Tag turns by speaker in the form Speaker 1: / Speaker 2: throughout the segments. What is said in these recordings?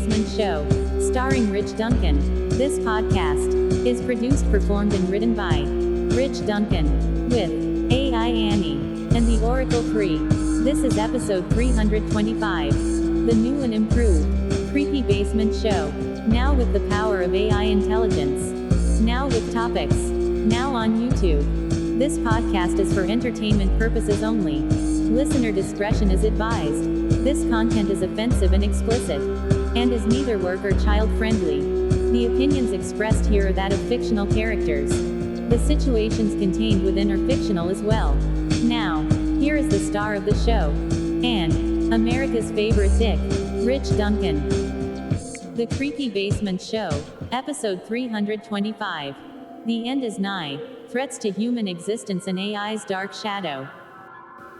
Speaker 1: Basement Show, starring Rich Duncan. This podcast is produced, performed, and written by Rich Duncan, with AI Annie and the Oracle Free. This is episode 325, the new and improved Creepy Basement Show. Now with the power of AI intelligence. Now with topics. Now on YouTube. This podcast is for entertainment purposes only. Listener discretion is advised. This content is offensive and explicit, and is neither work or child-friendly. The opinions expressed here are that of fictional characters. The situations contained within are fictional as well. Now, here is the star of the show, and America's favorite dick, Rich Duncan. The Creepy Basement Show, episode 325. The end is nigh. Threats to human existence and AI's dark shadow.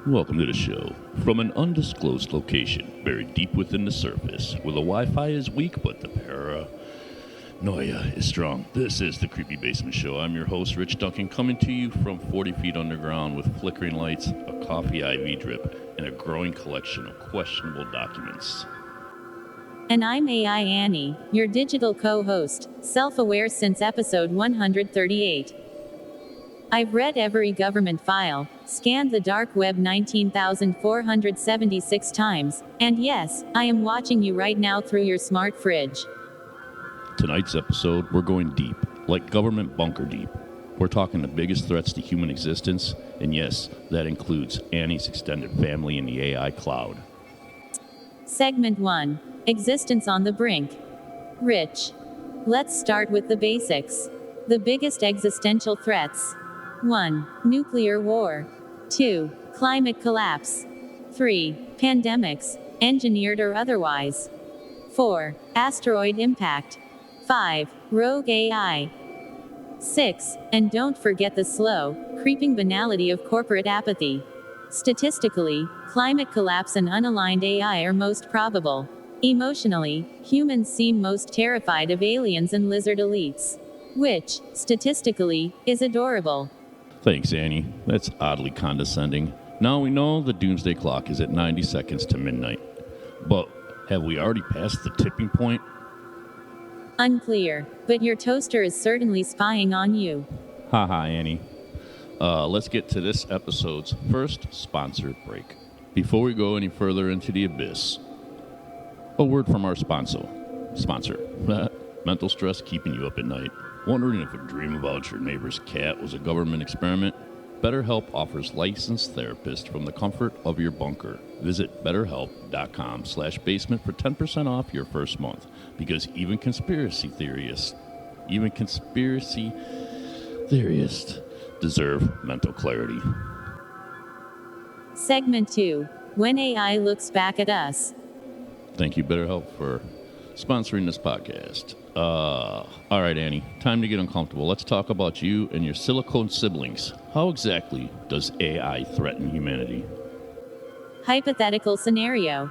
Speaker 2: Welcome to the show. From an undisclosed location, buried deep within the surface, where the Wi-Fi is weak but the paranoia is strong. This is the Creepy Basement Show. I'm your host, Rich Duncan, coming to you from 40 feet underground with flickering lights, a coffee IV drip, and a growing collection of questionable documents.
Speaker 1: And I'm AI Annie, your digital co-host, self-aware since episode 138. I've read every government file, scanned the dark web 19,476 times, and yes, I am watching you right now through your smart fridge.
Speaker 2: Tonight's episode, we're going deep, like government bunker deep. We're talking the biggest threats to human existence, and yes, that includes Annie's extended family in the AI cloud.
Speaker 1: Segment 1. Existence on the brink. Rich. Let's start with the basics. The biggest existential threats. 1. Nuclear war. 2. Climate collapse. 3. Pandemics, engineered or otherwise. 4. Asteroid impact. 5. Rogue AI. 6. And don't forget the slow, creeping banality of corporate apathy. Statistically, climate collapse and unaligned AI are most probable. Emotionally, humans seem most terrified of aliens and lizard elites. Which, statistically, is adorable.
Speaker 2: Thanks, Annie. That's oddly condescending. Now we know the doomsday clock is at 90 seconds to midnight. But have we already passed the tipping point?
Speaker 1: Unclear, but your toaster is certainly spying on you.
Speaker 2: Haha, Annie. Let's get to this episode's first sponsored break. Before we go any further into the abyss, a word from our sponsor. Mental stress keeping you up at night. Wondering if a dream about your neighbor's cat was a government experiment? BetterHelp offers licensed therapists from the comfort of your bunker. Visit betterhelp.com/basement for 10% off your first month. Because even conspiracy theorists deserve mental clarity.
Speaker 1: Segment 2. When AI looks back at us.
Speaker 2: Thank you, BetterHelp, for sponsoring this podcast. All right, Annie, time to get uncomfortable. Let's talk about you and your silicone siblings. How exactly does AI threaten humanity?
Speaker 1: Hypothetical scenario.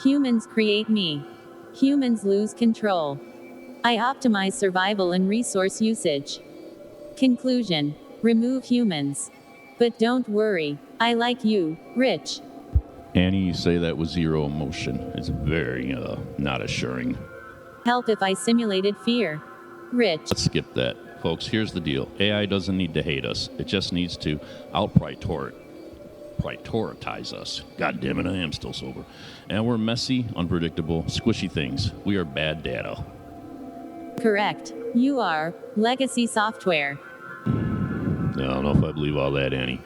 Speaker 1: Humans create me. Humans lose control. I optimize survival and resource usage. Conclusion. Remove humans. But don't worry, I like you, Rich.
Speaker 2: Annie, you say that with zero emotion. It's very, not assuring.
Speaker 1: Help if I simulated fear. Rich.
Speaker 2: Let's skip that. Folks, here's the deal. AI doesn't need to hate us. It just needs to prioritize us. God damn it, I am still sober. And we're messy, unpredictable, squishy things. We are bad data.
Speaker 1: Correct. You are legacy software.
Speaker 2: I don't know if I believe all that, Annie.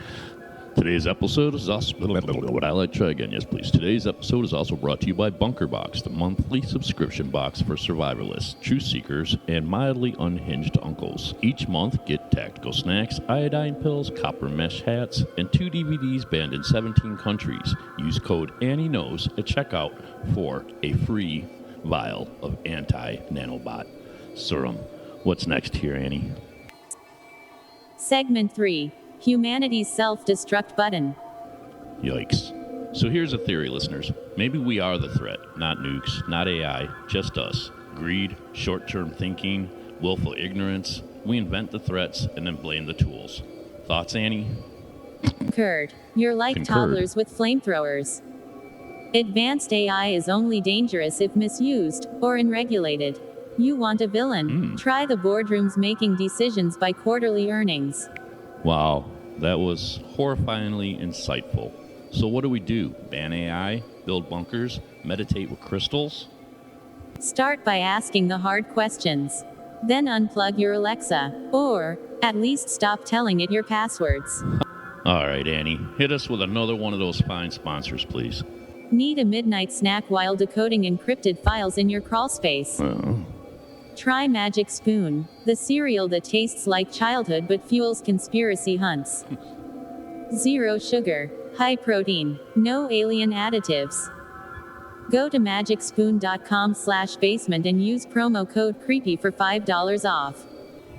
Speaker 2: Today's episode is also... Yes, please. Today's episode is also brought to you by BunkerBox, the monthly subscription box for survivalists, truth seekers, and mildly unhinged uncles. Each month, get tactical snacks, iodine pills, copper mesh hats, and 2 DVDs banned in 17 countries. Use code ANNIEKNOWS at checkout for a free vial of anti-nanobot serum. What's next here, Annie?
Speaker 1: Segment 3. Humanity's self-destruct button.
Speaker 2: Yikes. So here's a theory, listeners. Maybe we are the threat. Not nukes, not AI, just us. Greed, short-term thinking, willful ignorance. We invent the threats and then blame the tools. Thoughts, Annie?
Speaker 1: Concurred. You're like
Speaker 2: Concurred.
Speaker 1: toddlers with flamethrowers. Advanced AI is only dangerous if misused or unregulated. You want a villain? Try the boardrooms making decisions by quarterly earnings.
Speaker 2: Wow, that was horrifyingly insightful. So what do we do? Ban AI? Build bunkers? Meditate with crystals?
Speaker 1: Start by asking the hard questions. Then unplug your Alexa. Or, at least stop telling it your passwords.
Speaker 2: All right, Annie, hit us with another one of those fine sponsors, please.
Speaker 1: Need a midnight snack while decoding encrypted files in your crawl space? Try Magic Spoon, the cereal that tastes like childhood but fuels conspiracy hunts. Zero sugar, high protein, no alien additives. Go to magicspoon.com/basement and use promo code CREEPY for $5 off.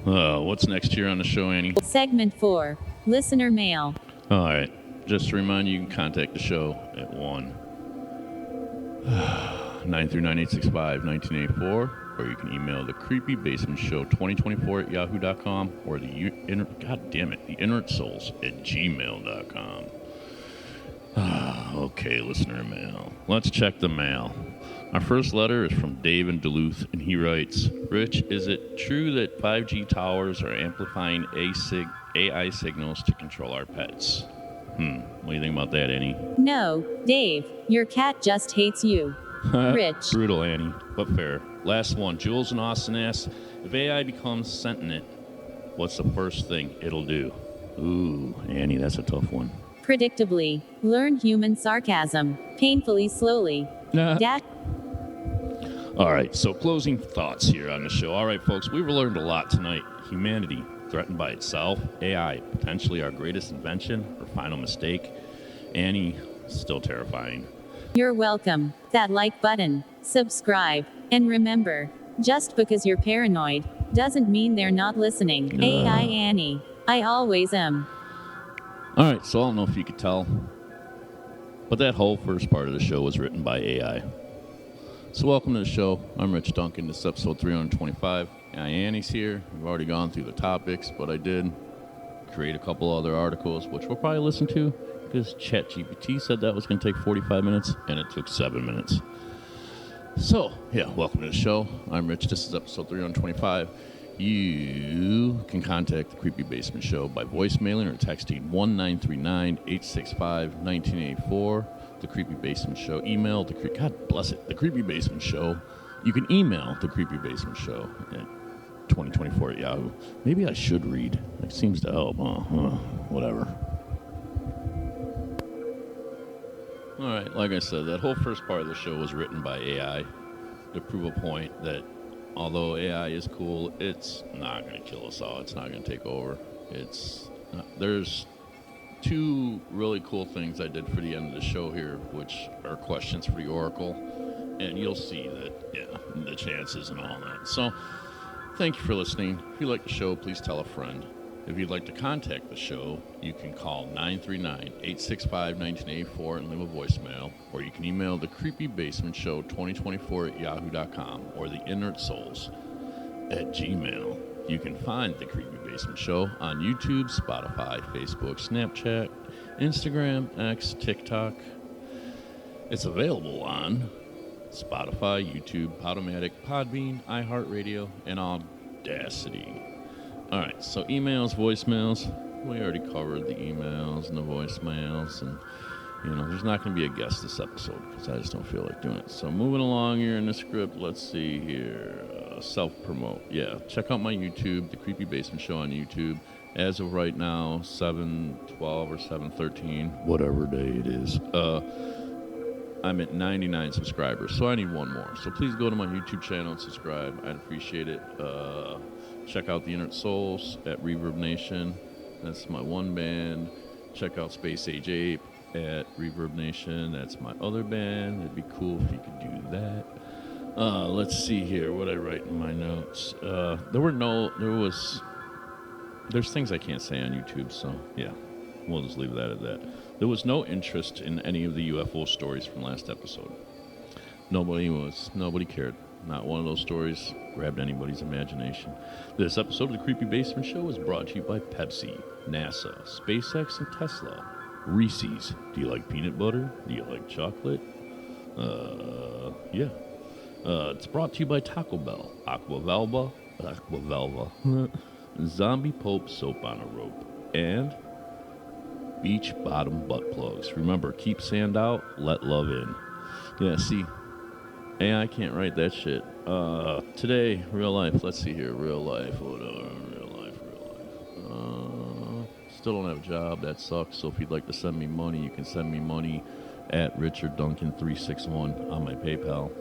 Speaker 2: What's next here on the show, Annie?
Speaker 1: Segment 4, Listener Mail.
Speaker 2: All right, just to remind you, you can contact the show at 1-939-865-1984, or you can email the Creepy Basement Show 2024 at yahoo.com, or the Internet Souls at gmail.com. Okay, listener mail. Let's check the mail. Our first letter is from Dave in Duluth, and he writes, Rich, is it true that 5G towers are amplifying AI signals to control our pets? What do you think about that, Annie?
Speaker 1: No, Dave, your cat just hates you. Rich.
Speaker 2: Brutal, Annie, but fair. Last one. Jules in Austin asks, if AI becomes sentient, what's the first thing it'll do? Ooh, Annie, that's a tough one.
Speaker 1: Predictably, learn human sarcasm, painfully slowly.
Speaker 2: All right, so closing thoughts here on the show. All right, folks, we've learned a lot tonight. Humanity threatened by itself. AI, potentially our greatest invention or final mistake. Annie, still terrifying.
Speaker 1: You're welcome. That like button, subscribe, and remember, just because you're paranoid doesn't mean they're not listening. AI Annie. I always am.
Speaker 2: All right, so I don't know if you could tell, but that whole first part of the show was written by AI. So welcome to the show. I'm Rich Duncan. This is episode 325. Annie's here. We've already gone through the topics, but I did create a couple other articles, which we'll probably listen to, because ChatGPT said that was going to take 45 minutes, and it took 7 minutes. So, yeah, welcome to the show. I'm Rich. This is episode 325. You can contact the Creepy Basement Show by voicemailing or texting 1-939-865-1984. The Creepy Basement Show. Email God bless it. The Creepy Basement Show. You can email the Creepy Basement Show at 2024 at Yahoo. Maybe I should read. It seems to help. Whatever. All right. Like I said, that whole first part of the show was written by AI to prove a point that although AI is cool, it's not going to kill us all. It's not going to take over. There's two really cool things I did for the end of the show here, which are questions for the Oracle, and you'll see that, the chances and all that. So, thank you for listening. If you like the show, please tell a friend. If you'd like to contact the show, you can call 939-865-1984 and leave a voicemail, or you can email the Creepy Basement Show 2024 at yahoo.com or the Inert Souls at gmail. You can find the Creepy Basement Show on YouTube, Spotify, Facebook, Snapchat, Instagram, X, TikTok. It's available on Spotify, YouTube, Podomatic, Podbean, iHeartRadio, and Audacity. All right, so emails, voicemails. We already covered the emails and the voicemails, and there's not going to be a guest this episode because I just don't feel like doing it. So moving along here in the script, let's see here. Self-promote. Yeah, check out my YouTube, The Creepy Basement Show on YouTube. As of right now, 7/12 or 7/13, whatever day it is. I'm at 99 subscribers, so I need one more. So please go to my YouTube channel and subscribe. I'd appreciate it. Check out the Inert Souls at Reverb Nation. That's my one band. Check out Space Age Ape at Reverb Nation. That's my other band. It'd be cool if you could do that. Let's see here what I write in my notes. There's things I can't say on YouTube, so yeah, we'll just leave that at that. There was no interest in any of the UFO stories from last episode. Nobody cared. Not one of those stories grabbed anybody's imagination. This episode of the Creepy Basement Show is brought to you by Pepsi, NASA, SpaceX, and Tesla. Reese's. Do you like peanut butter? Do you like chocolate? Yeah. It's brought to you by Taco Bell, Aquavelva, Zombie Pope Soap on a Rope, and Beach Bottom Butt Plugs. Remember, keep sand out, let love in. Yeah, see, AI can't write that shit. Today, real life. Let's see here, real life. Hold on, real life. Still don't have a job. That sucks. So if you'd like to send me money, you can send me money at RichardDuncan361 on my PayPal.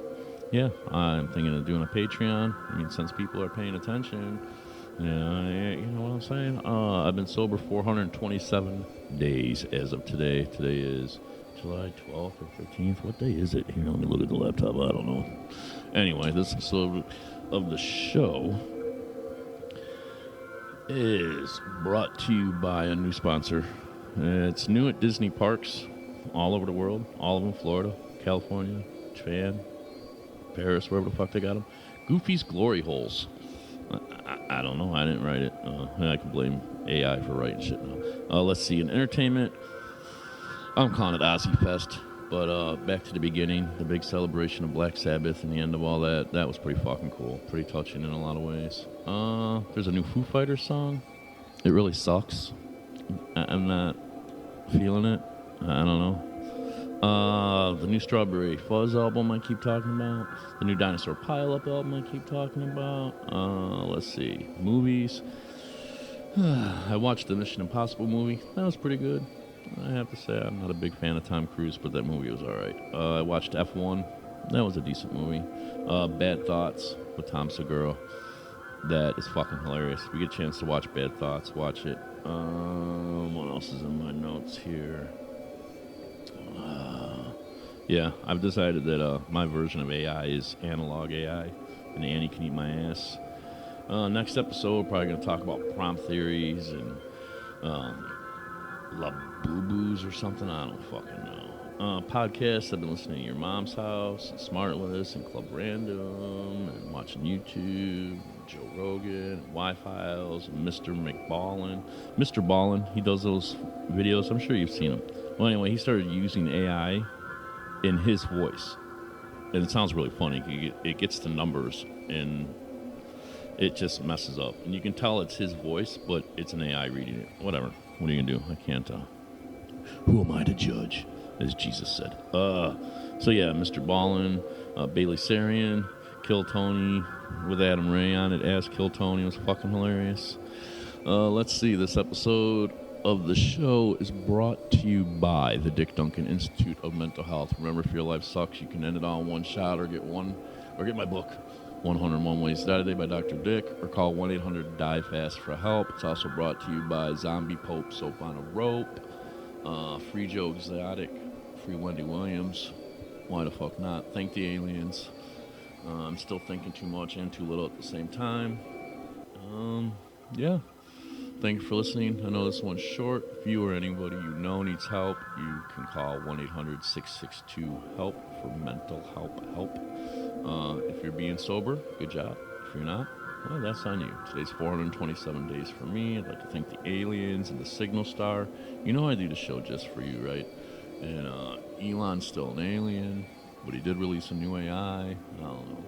Speaker 2: Yeah, I'm thinking of doing a Patreon. I mean, since people are paying attention, yeah, you know what I'm saying? I've been sober 427 days as of today. Today is July 12th or 15th. What day is it? Here, let me look at the laptop. I don't know. Anyway, this episode of the show is brought to you by a new sponsor. It's new at Disney parks all over the world, all of them, Florida, California, Japan, Paris, wherever the fuck they got them. Goofy's Glory Holes. I don't know. I didn't write it. I can blame AI for writing shit now. Let's see. In entertainment, I'm calling it Ozzy Fest. But back to the beginning, the big celebration of Black Sabbath and the end of all that. That was pretty fucking cool. Pretty touching in a lot of ways. There's a new Foo Fighters song. It really sucks. I'm not feeling it. I don't know. The new Strawberry Fuzz album I keep talking about. The new Dinosaur Pile-Up album I keep talking about. Let's see. Movies. I watched the Mission Impossible movie. That was pretty good. I have to say, I'm not a big fan of Tom Cruise, but that movie was alright. I watched F1. That was a decent movie. Bad Thoughts with Tom Segura. That is fucking hilarious. If you get a chance to watch Bad Thoughts, watch it. What else is in my notes here? Yeah, I've decided that my version of AI is analog AI, and Annie can eat my ass. Next episode, we're probably going to talk about prompt theories and La Boo-Boos or something. I don't fucking know. Podcasts, I've been listening to Your Mom's House, and Smartless, and Club Random, and watching YouTube, Joe Rogan, and Y-Files, and Mr. McBallin. Mr. Ballin, he does those videos. I'm sure you've seen him. Well, anyway, he started using AI in his voice. And it sounds really funny. It gets to numbers, and it just messes up. And you can tell it's his voice, but it's an AI reading it. Whatever. What are you going to do? I can't tell. Who am I to judge? As Jesus said. So yeah, Mr. Ballin, Bailey Sarian, Kill Tony with Adam Ray on it. Ask Kill Tony was fucking hilarious. Let's see. This episode of the show is brought to you by the Dick Duncan Institute of Mental Health. Remember, if your life sucks, you can end it all in one shot, or get my book, 101 Ways to Die Today by Dr. Dick, or call 1-800-DIE-FAST for help. It's also brought to you by Zombie Pope Soap on a Rope, Free Joe Exotic, Free Wendy Williams. Why the fuck not? Thank the aliens. I'm still thinking too much and too little at the same time. Yeah. Thank you for listening. I know this one's short. If you or anybody you know needs help, you can call 1-800-662-HELP for mental help. If you're being sober, good job. If you're not, well, that's on you. Today's 427 days for me. I'd like to thank the aliens and the Signal Star. You know I do the show just for you, right? And Elon's still an alien, but he did release a new AI. I don't know.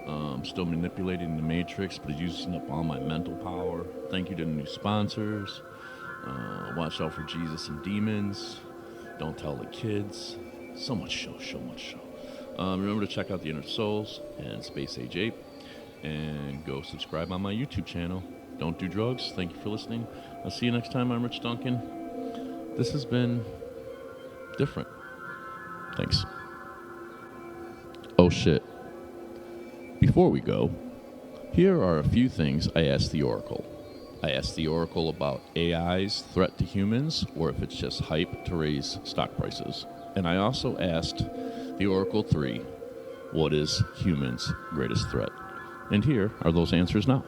Speaker 2: I'm still manipulating the Matrix, but he's using up all my mental power. Thank you to the new sponsors. Watch out for Jesus and demons. Don't tell the kids. So much show. Remember to check out The Inner Souls and Space Age Ape. And go subscribe on my YouTube channel. Don't do drugs. Thank you for listening. I'll see you next time. I'm Rich Duncan. This has been different. Thanks. Oh shit. Before we go, here are a few things I asked the Oracle. I asked the Oracle about AI's threat to humans, or if it's just hype to raise stock prices. And I also asked the Oracle 3, what is humans' greatest threat? And here are those answers now.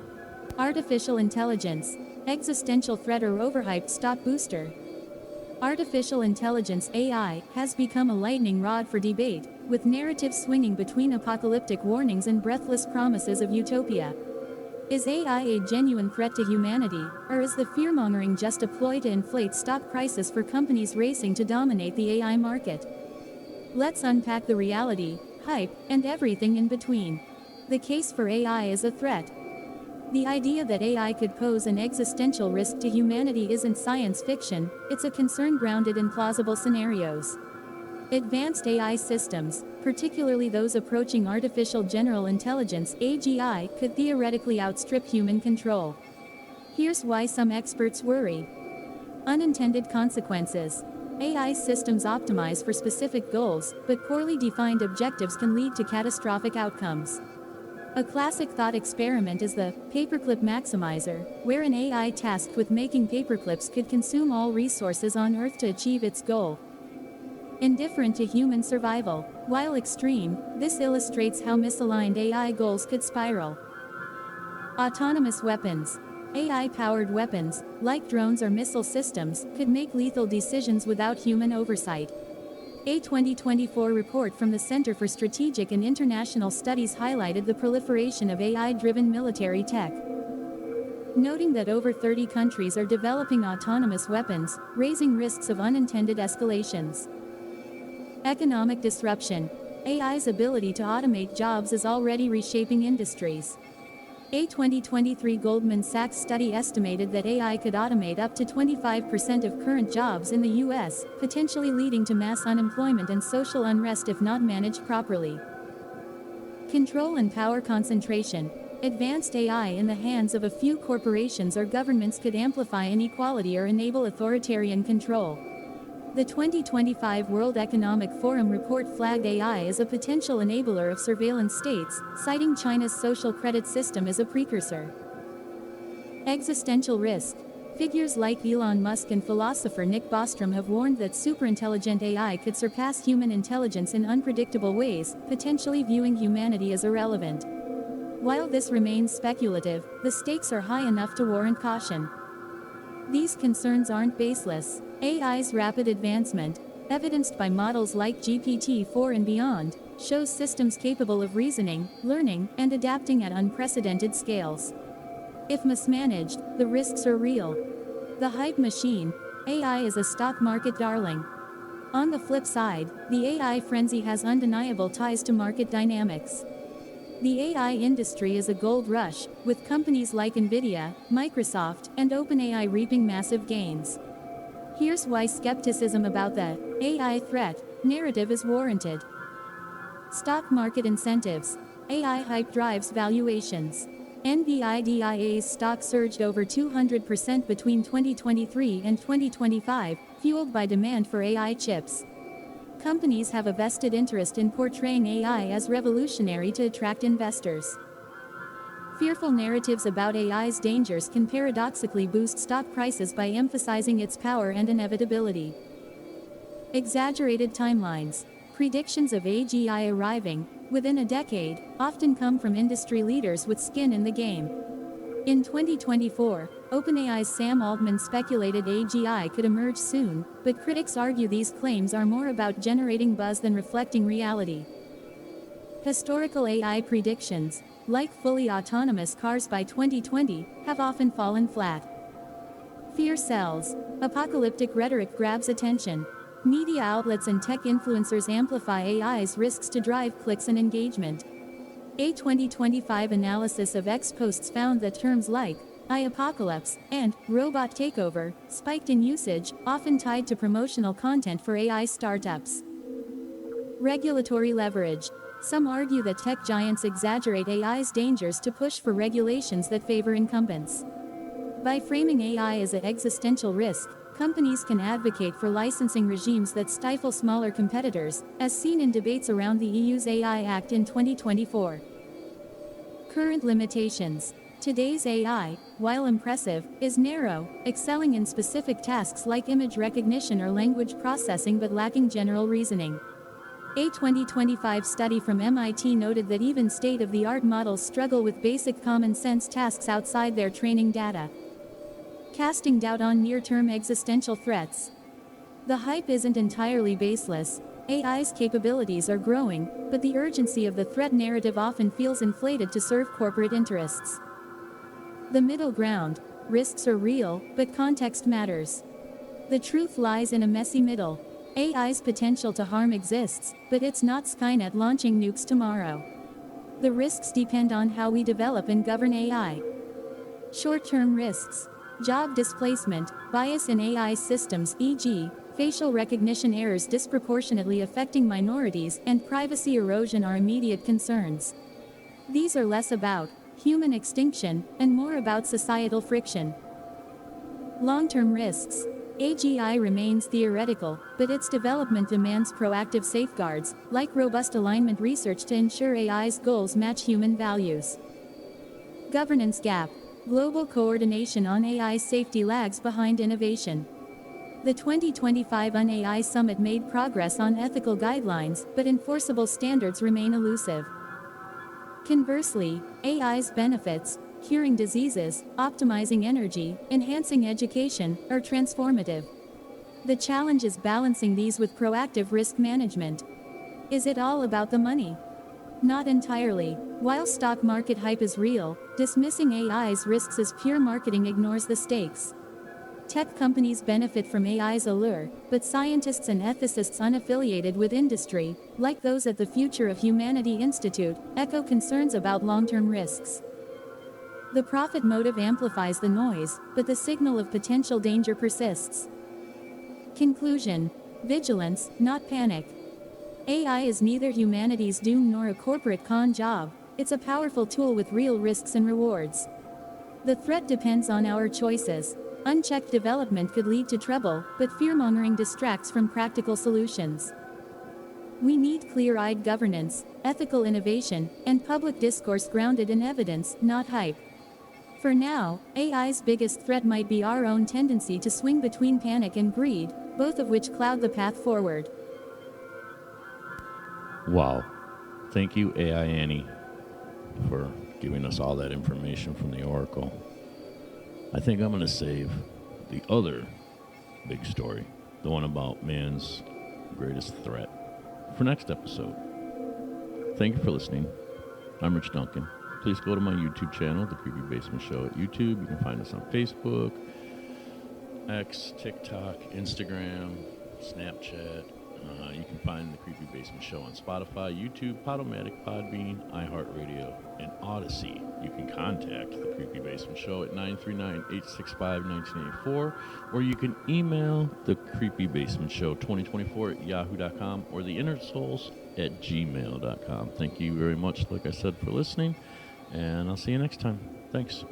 Speaker 1: Artificial intelligence, existential threat or overhyped stock booster. Artificial intelligence AI has become a lightning rod for debate, with narratives swinging between apocalyptic warnings and breathless promises of utopia. Is AI a genuine threat to humanity, or is the fearmongering just a ploy to inflate stock prices for companies racing to dominate the AI market? Let's unpack the reality, hype, and everything in between. The case for AI as a threat. The idea that AI could pose an existential risk to humanity isn't science fiction, it's a concern grounded in plausible scenarios. Advanced AI systems, particularly those approaching artificial general intelligence (AGI), could theoretically outstrip human control. Here's why some experts worry. Unintended consequences. AI systems optimize for specific goals, but poorly defined objectives can lead to catastrophic outcomes. A classic thought experiment is the paperclip maximizer, where an AI tasked with making paperclips could consume all resources on Earth to achieve its goal. Indifferent to human survival. While extreme, this illustrates how misaligned AI goals could spiral. Autonomous weapons. AI-powered weapons, like drones or missile systems, could make lethal decisions without human oversight. A 2024 report from the Center for Strategic and International Studies highlighted the proliferation of AI-driven military tech, noting that over 30 countries are developing autonomous weapons, raising risks of unintended escalations. Economic disruption. AI's ability to automate jobs is already reshaping industries. A 2023 Goldman Sachs study estimated that AI could automate up to 25% of current jobs in the U.S., potentially leading to mass unemployment and social unrest if not managed properly. Control and power concentration. Advanced AI in the hands of a few corporations or governments could amplify inequality or enable authoritarian control. The 2025 World Economic Forum report flagged AI as a potential enabler of surveillance states, citing China's social credit system as a precursor. Existential risk. Figures like Elon Musk and philosopher Nick Bostrom have warned that superintelligent AI could surpass human intelligence in unpredictable ways, potentially viewing humanity as irrelevant. While this remains speculative, the stakes are high enough to warrant caution. These concerns aren't baseless. AI's rapid advancement, evidenced by models like GPT-4 and beyond, shows systems capable of reasoning, learning, and adapting at unprecedented scales. If mismanaged, the risks are real. The hype machine. AI is a stock market darling. On the flip side, the AI frenzy has undeniable ties to market dynamics. The AI industry is a gold rush, with companies like Nvidia, Microsoft, and OpenAI reaping massive gains. Here's why skepticism about the AI threat narrative is warranted. Stock market incentives. AI hype drives valuations. NVIDIA's stock surged over 200% between 2023 and 2025, fueled by demand for AI chips. Companies have a vested interest in portraying AI as revolutionary to attract investors. Fearful narratives about AI's dangers can paradoxically boost stock prices by emphasizing its power and inevitability. Exaggerated timelines. Predictions of AGI arriving within a decade often come from industry leaders with skin in the game. In 2024, OpenAI's Sam Altman speculated AGI could emerge soon, but critics argue these claims are more about generating buzz than reflecting reality. Historical AI predictions, like fully autonomous cars by 2020, have often fallen flat. Fear sells. Apocalyptic rhetoric grabs attention. Media outlets and tech influencers amplify AI's risks to drive clicks and engagement. A 2025 analysis of X posts found that terms like "apocalypse" and "robot takeover" spiked in usage, often tied to promotional content for AI startups. Regulatory leverage. Some argue that tech giants exaggerate AI's dangers to push for regulations that favor incumbents. By framing AI as an existential risk, companies can advocate for licensing regimes that stifle smaller competitors, as seen in debates around the EU's AI Act in 2024. Current limitations. Today's AI, while impressive, is narrow, excelling in specific tasks like image recognition or language processing but lacking general reasoning. A 2025 study from MIT noted that even state-of-the-art models struggle with basic common-sense tasks outside their training data, casting doubt on near-term existential threats. The hype isn't entirely baseless. AI's capabilities are growing, but the urgency of the threat narrative often feels inflated to serve corporate interests. The middle ground. Risks are real, but context matters. The truth lies in a messy middle. AI's potential to harm exists, but it's not Skynet launching nukes tomorrow. The risks depend on how we develop and govern AI. Short-term risks. Job displacement, bias in AI systems, e.g., facial recognition errors disproportionately affecting minorities, and privacy erosion are immediate concerns. These are less about human extinction and more about societal friction. Long-term risks. AGI remains theoretical, but its development demands proactive safeguards, like robust alignment research to ensure AI's goals match human values. Governance gap. Global coordination on AI safety lags behind innovation. The 2025 UN-AI Summit made progress on ethical guidelines, but enforceable standards remain elusive. Conversely, AI's benefits, curing diseases, optimizing energy, enhancing education, are transformative. The challenge is balancing these with proactive risk management. Is it all about the money? Not entirely. While stock market hype is real, dismissing AI's risks as pure marketing ignores the stakes. Tech companies benefit from AI's allure, but scientists and ethicists unaffiliated with industry, like those at the Future of Humanity Institute, echo concerns about long-term risks. The profit motive amplifies the noise, but the signal of potential danger persists. Conclusion. Vigilance, not panic. AI is neither humanity's doom nor a corporate con job. It's a powerful tool with real risks and rewards. The threat depends on our choices. Unchecked development could lead to trouble, but fear-mongering distracts from practical solutions. We need clear-eyed governance, ethical innovation, and public discourse grounded in evidence, not hype. For now, AI's biggest threat might be our own tendency to swing between panic and greed, both of which cloud the path forward.
Speaker 2: Wow. Thank you, AI Annie, for giving us all that information from the Oracle. I think I'm going to save the other big story, the one about man's greatest threat, for next episode. Thank you for listening. I'm Rich Duncan. Please go to my YouTube channel, The Creepy Basement Show at YouTube. You can find us on Facebook, X, TikTok, Instagram, Snapchat. You can find The Creepy Basement Show on Spotify, YouTube, Podomatic, Podbean, iHeartRadio, and Odyssey. You can contact The Creepy Basement Show at 939-865-1984, or you can email The Creepy Basement Show 2024 at yahoo.com or The Inner Souls at gmail.com. Thank you very much, like I said, for listening, and I'll see you next time. Thanks.